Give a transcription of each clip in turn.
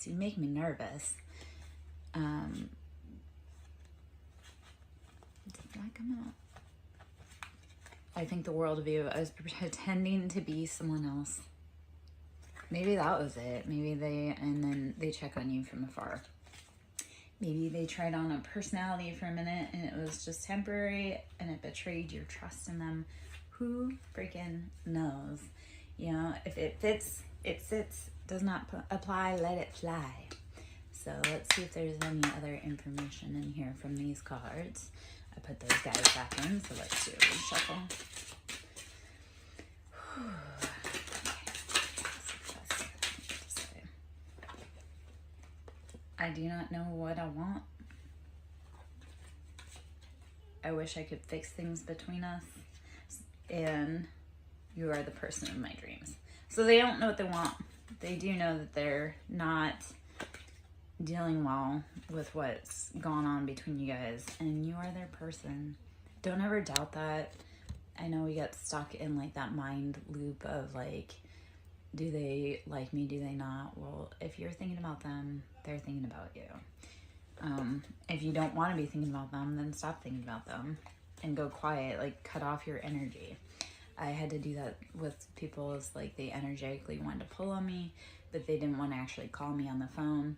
You make me nervous. Did that come out? I think the world of you. I was pretending to be someone else. Maybe that was it. Maybe and then they check on you from afar. Maybe they tried on a personality for a minute and it was just temporary and it betrayed your trust in them. Who freaking knows? You know, if it fits, it sits. Does not apply, let it fly. So let's see if there's any other information in here from these cards. I put those guys back in, so let's do a reshuffle. I do not know what I want. I wish I could fix things between us. And you are the person of my dreams. So they don't know what they want. They do know that they're not dealing well with what's gone on between you guys. And you are their person. Don't ever doubt that. I know we get stuck in like that mind loop of like, do they like me? Do they not? Well, if you're thinking about them, they're thinking about you. If you don't want to be thinking about them, then stop thinking about them and go quiet, like cut off your energy. I had to do that with people. It's like they energetically wanted to pull on me, but they didn't want to actually call me on the phone.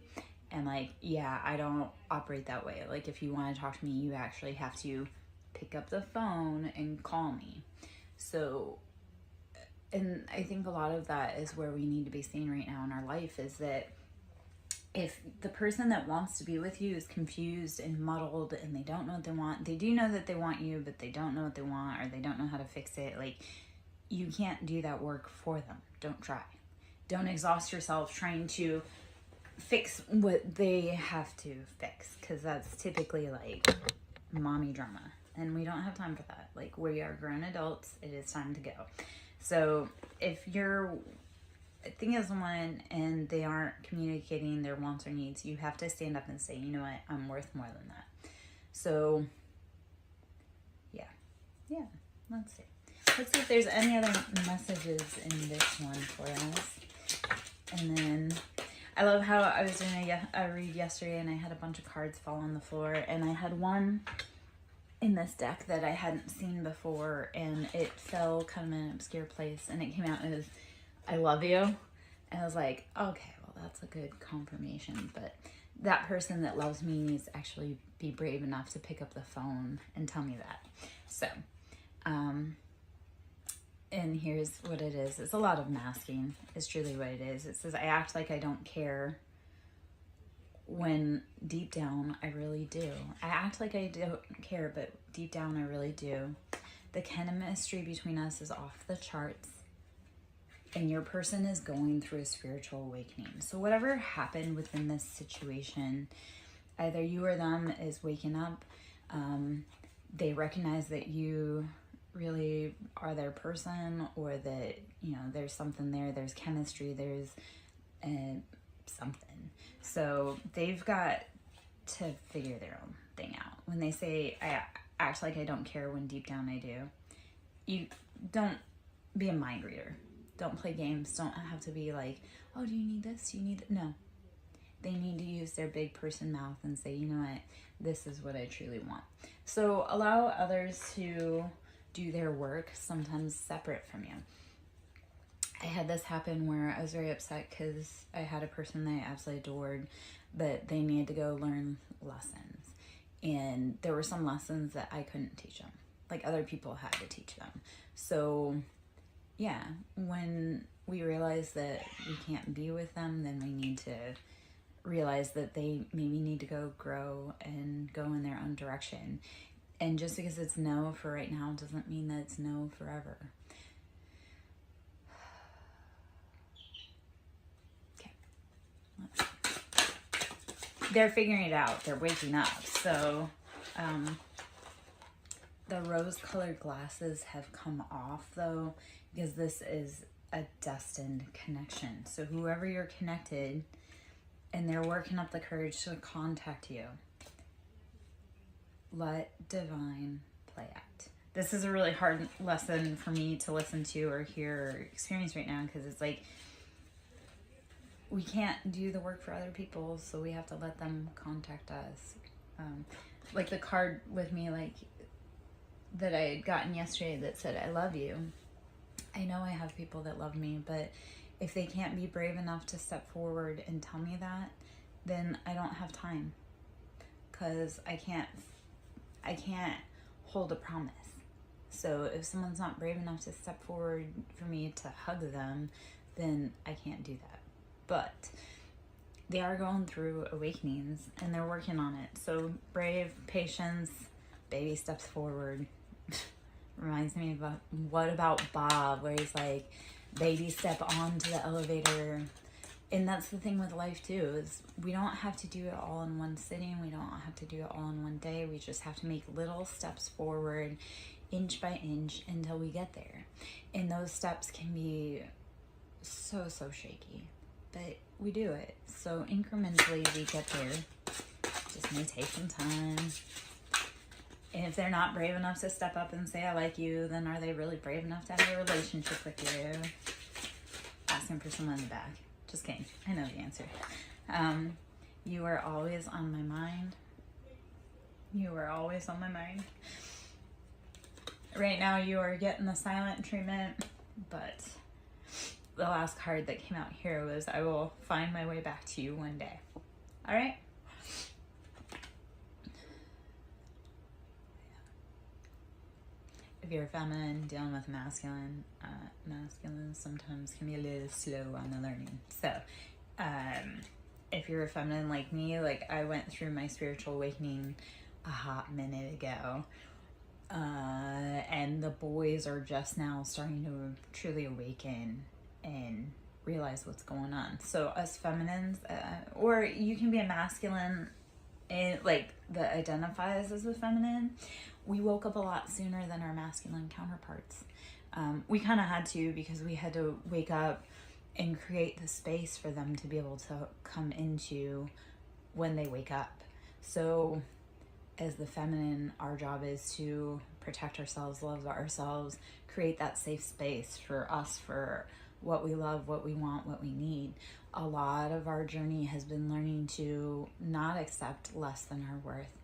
And like, yeah, I don't operate that way. Like if you want to talk to me, you actually have to pick up the phone and call me. So, and I think a lot of that is where we need to be seeing right now in our life is that if the person that wants to be with you is confused and muddled and they don't know what they want, they do know that they want you, but they don't know what they want or they don't know how to fix it. Like, you can't do that work for them. Don't try. Don't exhaust yourself trying to fix what they have to fix, because that's typically like mommy drama. And we don't have time for that. Like, we are grown adults. It is time to go. So if you're thinking of someone and they aren't communicating their wants or needs, you have to stand up and say, you know what, I'm worth more than that. So yeah, let's see if there's any other messages in this one for us. And then I love how I was doing a read yesterday and I had a bunch of cards fall on the floor, and I had one in this deck that I hadn't seen before, and it fell kind of in an obscure place, and it came out as I love you. And I was like, okay, well, that's a good confirmation, but that person that loves me needs to actually be brave enough to pick up the phone and tell me that. So, and here's what it is. It's a lot of masking is truly what it is. It says, I act like I don't care when deep down I really do. I act like I don't care, but deep down I really do. The chemistry between us is off the charts, and your person is going through a spiritual awakening. So whatever happened within this situation, either you or them is waking up. They recognize that you really are their person, or that, you know, there's something there, there's chemistry, there's something. So they've got to figure their own thing out. When they say, I act like I don't care when deep down I do, you don't be a mind reader. Don't play games. Don't have to be like, oh, do you need this? Do you need that? No. They need to use their big person mouth and say, you know what, this is what I truly want. So allow others to do their work, sometimes separate from you. I had this happen where I was very upset because I had a person that I absolutely adored, but they needed to go learn lessons. And there were some lessons that I couldn't teach them. Like, other people had to teach them. So yeah, when we realize that we can't be with them, then we need to realize that they maybe need to go grow and go in their own direction. And just because it's no for right now doesn't mean that it's no forever. Okay. They're figuring it out. They're waking up. So the rose-colored glasses have come off, though, because this is a destined connection. So whoever you're connected, and they're working up the courage to contact you, let divine play out. This is a really hard lesson for me to listen to or hear or experience right now, because it's like, we can't do the work for other people, so we have to let them contact us. Like the card with me, like that I had gotten yesterday that said, I love you. I know I have people that love me, but if they can't be brave enough to step forward and tell me that, then I don't have time, because I can't hold a promise. So if someone's not brave enough to step forward for me to hug them, then I can't do that. But they are going through awakenings and they're working on it. So brave, patience, baby steps forward. Reminds me of what about Bob, where he's like, baby step onto the elevator. And that's the thing with life too, is we don't have to do it all in one sitting. We don't have to do it all in one day. We just have to make little steps forward, inch by inch, until we get there. And those steps can be so shaky, but we do it. So incrementally we get there. Just may take some time. And if they're not brave enough to step up and say, I like you, then are they really brave enough to have a relationship with you? Asking for someone in the back. Just kidding. I know the answer. You are always on my mind. You are always on my mind. Right now you are getting the silent treatment, but the last card that came out here was, I will find my way back to you one day. All right? If you're feminine dealing with masculine, masculine sometimes can be a little slow on the learning. So, if you're a feminine like me, like I went through my spiritual awakening a hot minute ago, and the boys are just now starting to truly awaken and realize what's going on. So us feminines, or you can be a masculine, and like that identifies as a feminine, we woke up a lot sooner than our masculine counterparts. We kind of had to, because we had to wake up and create the space for them to be able to come into when they wake up. So as the feminine, our job is to protect ourselves, love ourselves, create that safe space for us, for what we love, what we want, what we need. A lot of our journey has been learning to not accept less than our worth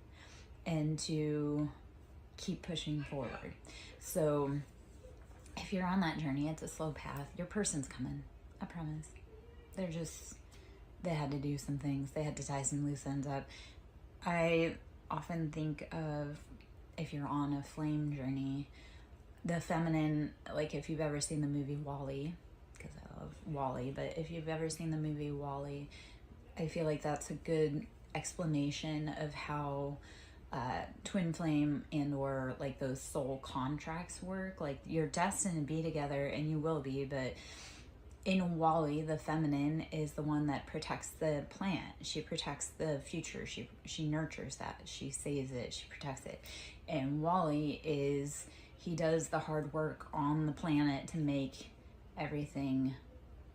and to keep pushing forward. So if you're on that journey, it's a slow path. Your person's coming, I promise. They had to do some things. They had to tie some loose ends up. I often think of, if you're on a flame journey, the feminine, like if you've ever seen the movie WALL-E, because I love WALL-E, but if you've ever seen the movie WALL-E, I feel like that's a good explanation of how twin flame and or like those soul contracts work. Like you're destined to be together, and you will be, but in WALL-E, the feminine is the one that protects the plant. She protects the future. She nurtures that. She saves it. She protects it. And WALL-E he does the hard work on the planet to make everything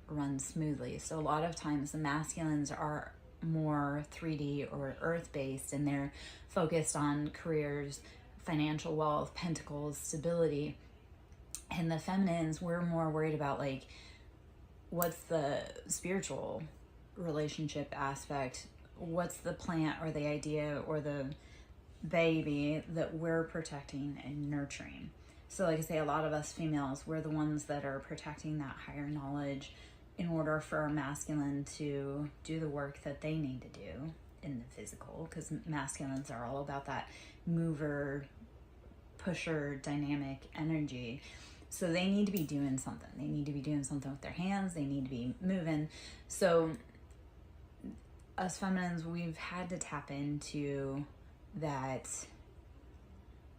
run smoothly. So a lot of times the masculines are more 3D or earth-based, and they're focused on careers, financial wealth, pentacles, stability. And the feminines, we're more worried about like, what's the spiritual relationship aspect? What's the plant or the idea or the baby that we're protecting and nurturing? So like I say, a lot of us females, we're the ones that are protecting that higher knowledge in order for our masculine to do the work that they need to do in the physical, because masculines are all about that mover, pusher, dynamic energy. So they need to be doing something. They need to be doing something with their hands. They need to be moving. So us feminines, we've had to tap into that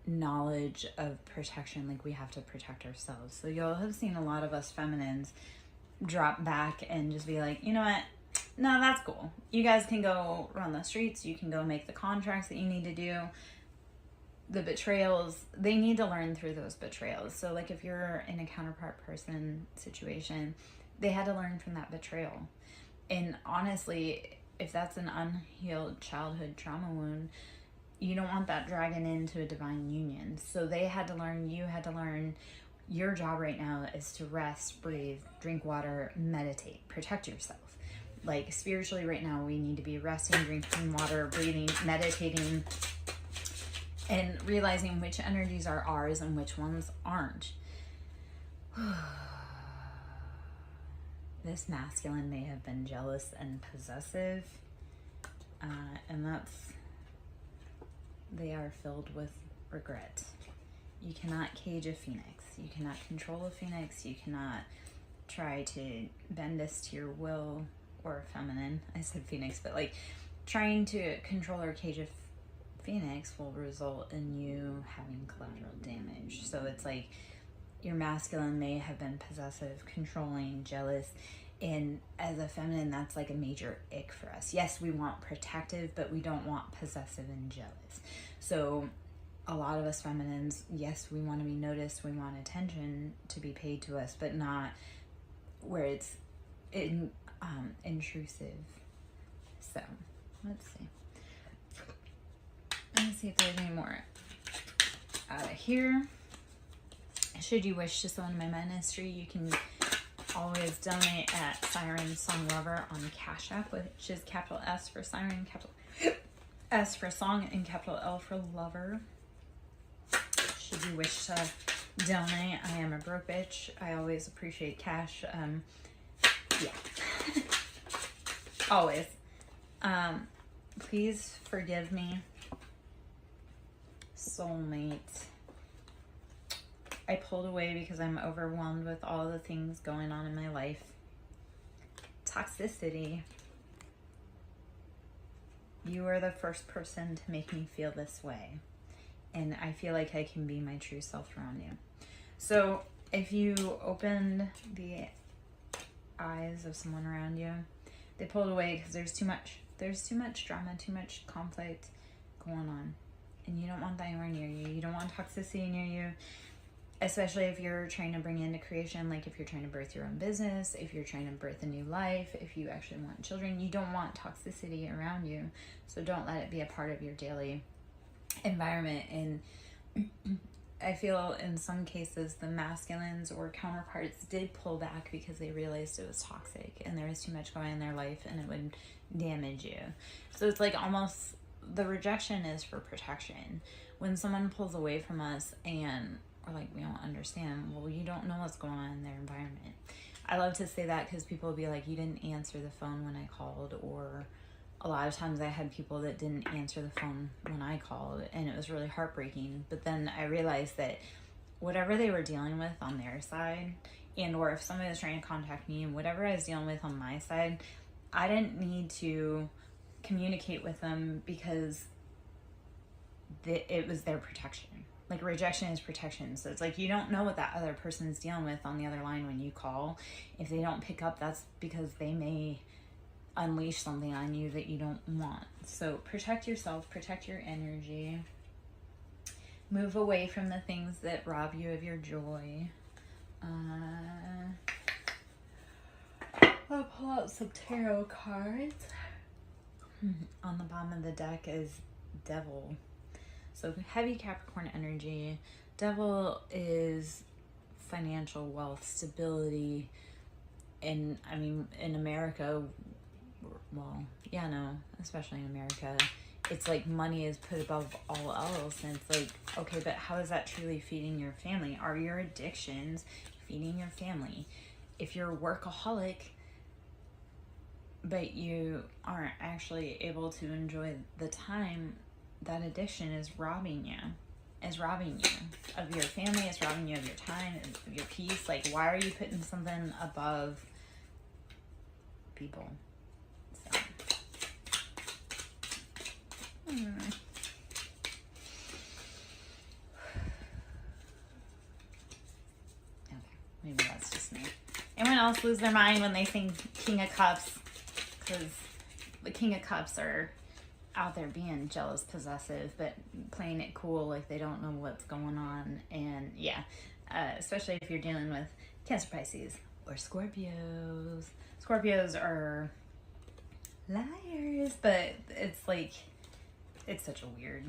knowledge of protection. Like we have to protect ourselves. So you'll have seen a lot of us feminines drop back and just be like, you know what? No, that's cool. You guys can go run the streets. You can go make the contracts that you need to do. The betrayals, they need to learn through those betrayals. So like if you're in a counterpart person situation, they had to learn from that betrayal. And honestly, if that's an unhealed childhood trauma wound, you don't want that dragging into a divine union. So they had to learn, you had to learn. Your job right now is to rest, breathe, drink water, meditate, protect yourself. Like spiritually right now, we need to be resting, drinking water, breathing, meditating, and realizing which energies are ours and which ones aren't. This masculine may have been jealous and possessive, and they are filled with regret. You cannot cage a phoenix. You cannot control a phoenix. You cannot try to bend this to your will, or feminine. I said phoenix, but like trying to control or cage a phoenix will result in you having collateral damage. So it's like your masculine may have been possessive, controlling, jealous, and as a feminine, that's like a major ick for us. Yes, we want protective, but we don't want possessive and jealous. So a lot of us feminines, yes, we want to be noticed, we want attention to be paid to us, but not where it's intrusive. So let's see. Let's see if there's any more out of here. Should you wish to sow into my ministry, you can always donate at SirenSong Lover on Cash App, which is capital S for Siren, capital S for Song, and capital L for Lover. Should you wish to donate, I am a broke bitch. I always appreciate cash. Yeah. Always. Please forgive me, soulmate. I pulled away because I'm overwhelmed with all the things going on in my life. Toxicity. You are the first person to make me feel this way. And I feel like I can be my true self around you. So if you opened the eyes of someone around you, they pulled away because there's too much drama, too much conflict going on. And you don't want that anywhere near you. You don't want toxicity near you. Especially if you're trying to bring into creation, like if you're trying to birth your own business, if you're trying to birth a new life, if you actually want children, you don't want toxicity around you. So don't let it be a part of your daily environment. And I feel in some cases the masculines or counterparts did pull back because they realized it was toxic and there was too much going on in their life and it would damage you. So it's like almost the rejection is for protection. When someone pulls away from us and or like we don't understand, well, you don't know what's going on in their environment. I love to say that because people will be like, you didn't answer the phone when I called, or a lot of times I had people that didn't answer the phone when I called, and it was really heartbreaking. But then I realized that whatever they were dealing with on their side, and or if somebody was trying to contact me and whatever I was dealing with on my side, I didn't need to communicate with them because it was their protection. Like rejection is protection. So it's like you don't know what that other person is dealing with on the other line when you call. If they don't pick up, that's because they may unleash something on you that you don't want. So protect yourself, protect your energy. Move away from the things that rob you of your joy. I'll pull out some tarot cards. On the bottom of the deck is Devil. So heavy Capricorn energy. Devil is financial wealth, stability. And I mean, in America, well, yeah, no, especially in America, it's like money is put above all else. And it's like, okay, but how is that truly feeding your family? Are your addictions feeding your family? If you're a workaholic, but you aren't actually able to enjoy the time, that addiction is robbing you of your family, it's robbing you of your time, of your peace. Like, why are you putting something above people? So. Okay, maybe that's just me. Anyone else lose their mind when they sing King of Cups? Because the King of Cups are out there being jealous, possessive, but playing it cool, like they don't know what's going on. And yeah, especially if you're dealing with Cancer, Pisces, or Scorpios. Scorpios are liars, but it's like, it's such a weird